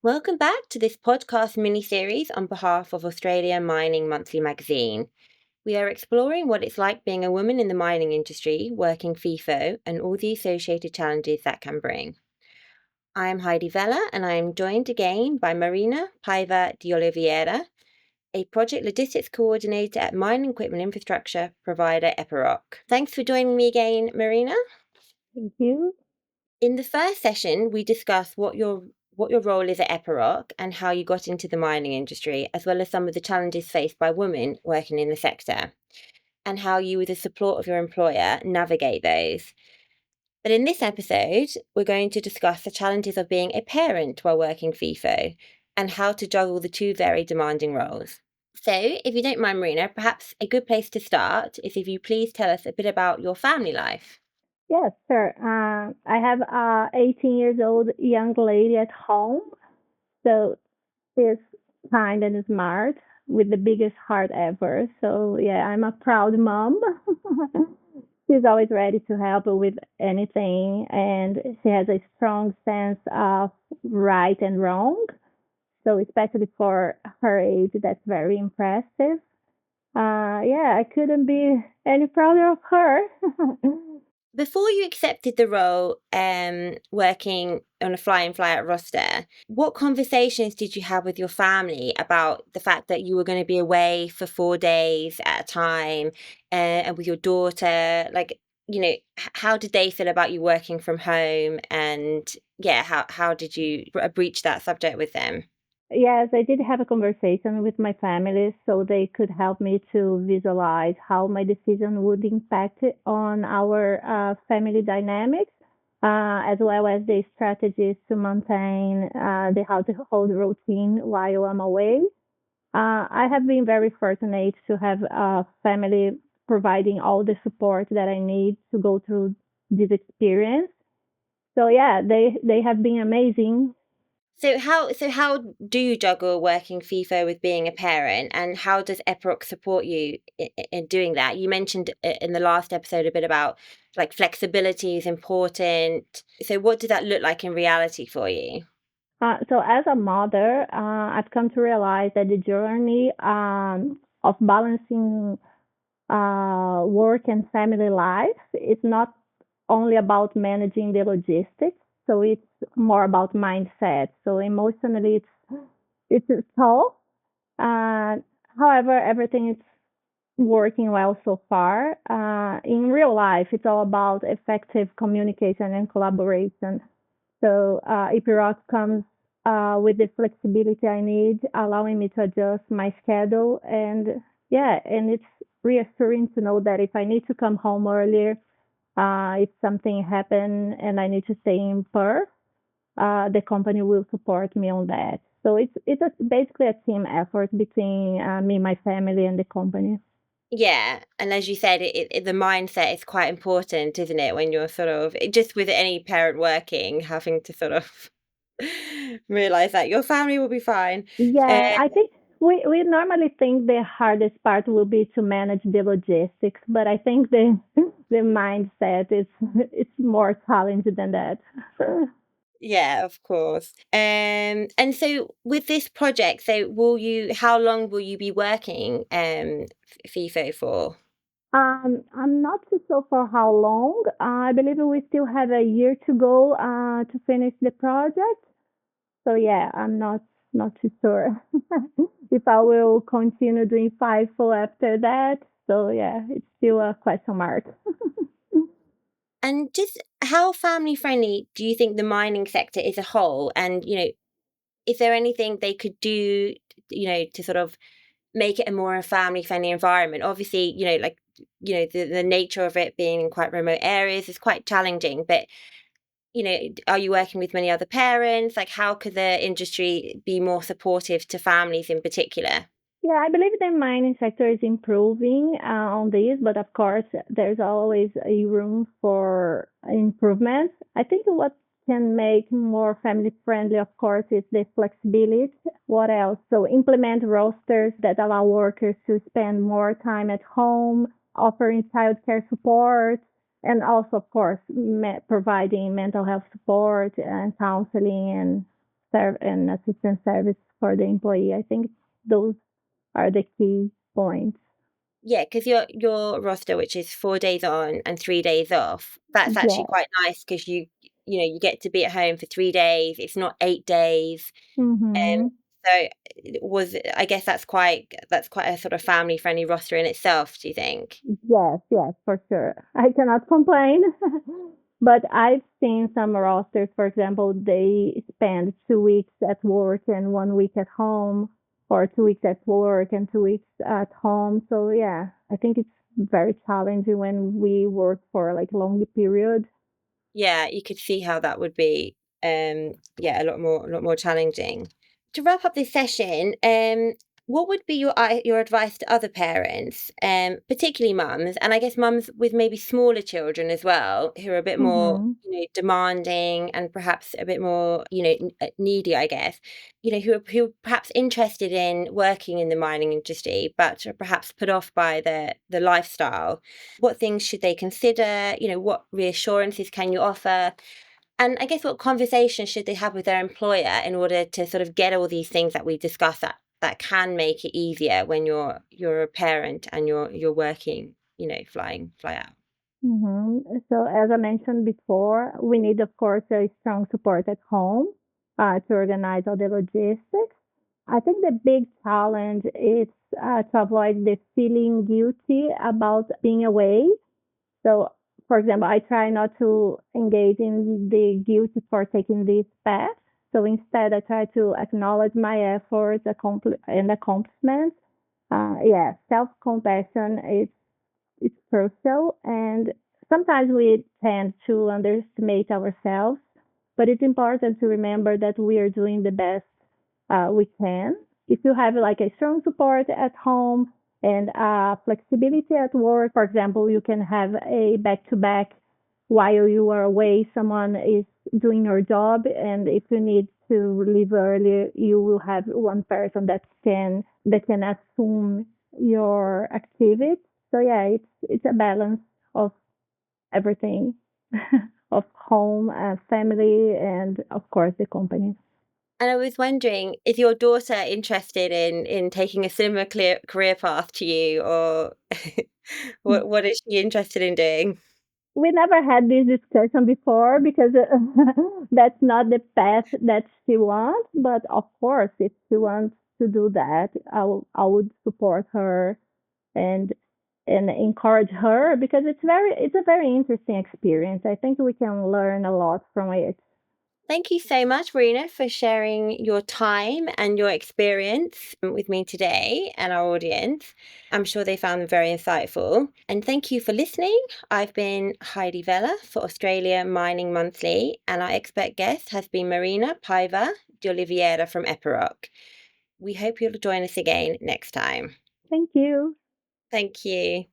Welcome back to this podcast mini-series on behalf of Australia Mining Monthly magazine. We are exploring what it's like being a woman in the mining industry, working FIFO, and all the associated challenges that can bring. I am Heidi Vella, and I am joined again by Marina Paiva de Oliveira, a project logistics coordinator at mining equipment infrastructure provider Epiroc. Thanks for joining me again, Marina. Thank you. In the first session, we discussed what your role is at Epiroc and how you got into the mining industry, as well as some of the challenges faced by women working in the sector, and how you, with the support of your employer, navigate those. But in this episode, we're going to discuss the challenges of being a parent while working FIFO and how to juggle the two very demanding roles. So, if you don't mind, Marina, perhaps a good place to start is if you please tell us a bit about your family life. Yes, sure. I have a 18 years old young lady at home. So she's kind and smart with the biggest heart ever. So yeah, I'm a proud mom. She's always ready to help with anything, and she has a strong sense of right and wrong. So especially for her age, that's very impressive. Yeah, I couldn't be any prouder of her. Before you accepted the role, working on a fly in, fly out roster, what conversations did you have with your family about the fact that you were going to be away for 4 days at a time, and with your daughter? Like, how did they feel about you working from home? And yeah, how did you breach that subject with them? Yes, I did have a conversation with my family so they could help me to visualize how my decision would impact on our family dynamics, as well as the strategies to maintain the household routine while I'm away. I have been very fortunate to have a family providing all the support that I need to go through this experience. So yeah, they have been amazing. So how do you juggle working FIFO with being a parent, and how does Epiroc support you in doing that? You mentioned in the last episode a bit about like flexibility is important. So what did that look like in reality for you? So as a mother, I've come to realize that the journey of balancing work and family life is not only about managing the logistics. So it's more about mindset. So emotionally, it's tough. Uh, However, everything is working well so far. In real life, it's all about effective communication and collaboration. So Epiroc comes with the flexibility I need, allowing me to adjust my schedule. And yeah, and it's reassuring to know that if I need to come home earlier, if something happened and I need to stay in Perth, the company will support me on that. So basically a team effort between me, my family, and the company. Yeah, and as you said, the mindset is quite important, isn't it? When you're sort of just with any parent working, having to sort of realize that your family will be fine. Yeah, I think we normally think the hardest part will be to manage the logistics, but I think the mindset is it's more challenging than that. Yeah, of course. And so with this project, so how long will you be working FIFO for? I'm not too sure for how long. I believe we still have a year to go to finish the project. So yeah, I'm not too sure if I will continue doing FIFO after that. So yeah, it's still a question mark. And just how family friendly do you think the mining sector is a whole? And, is there anything they could do, to sort of make it a more family friendly environment? Obviously, like, the nature of it being in quite remote areas is quite challenging, but are you working with many other parents? Like, how could the industry be more supportive to families in particular? Yeah, I believe the mining sector is improving on this, but of course, there's always a room for improvement. I think what can make more family friendly, of course, is the flexibility. What else? So implement rosters that allow workers to spend more time at home, offering childcare support, and also, of course, providing mental health support and counseling and and assistant service for the employee. I think those are the key points. Yeah, because your roster, which is 4 days on and 3 days off, that's actually Yeah. quite nice because you get to be at home for 3 days, it's not 8 days, Mm-hmm. so was I guess that's quite a sort of family-friendly roster in itself, do you think? Yes, yes, for sure. I cannot complain. But I've seen some rosters, for example, they spend 2 weeks at work and 1 week at home, or 2 weeks at work and 2 weeks at home. So yeah, I think it's very challenging when we work for like long period. Yeah, you could see how that would be, yeah, a lot more challenging. To wrap up this session, what would be your advice to other parents, particularly mums, and I guess mums with maybe smaller children as well, who are a bit more, Mm-hmm. demanding and perhaps a bit more, needy, I guess, who are perhaps interested in working in the mining industry, but are perhaps put off by the lifestyle. What things should they consider? What reassurances can you offer? And I guess what conversations should they have with their employer in order to sort of get all these things that we discussed that can make it easier when you're a parent and you're working, fly out. Mm-hmm. So as I mentioned before, we need, of course, a strong support at home to organize all the logistics. I think the big challenge is to avoid the feeling guilty about being away. So, for example, I try not to engage in the guilt for taking this path. So instead, I try to acknowledge my efforts and accomplishments. Yeah, self-compassion is it's crucial, and sometimes we tend to underestimate ourselves, but it's important to remember that we are doing the best we can. If you have like a strong support at home and flexibility at work, for example, you can have a back to back while you are away, someone is doing your job, and if you need to leave early, you will have one person that can assume your activity. So yeah, it's a balance of everything, of home, family, and of course the company. And I was wondering, is your daughter interested in taking a similar career path to you, or what is she interested in doing? We never had this discussion before because that's not the path that she wants. But of course, if she wants to do that, I would support her and encourage her because it's a very interesting experience. I think we can learn a lot from it. Thank you so much, Marina, for sharing your time and your experience with me today and our audience. I'm sure they found them very insightful. And thank you for listening. I've been Heidi Vella for Australia Mining Monthly, and our expert guest has been Marina Paiva de Oliveira from Epiroc. We hope you'll join us again next time. Thank you. Thank you.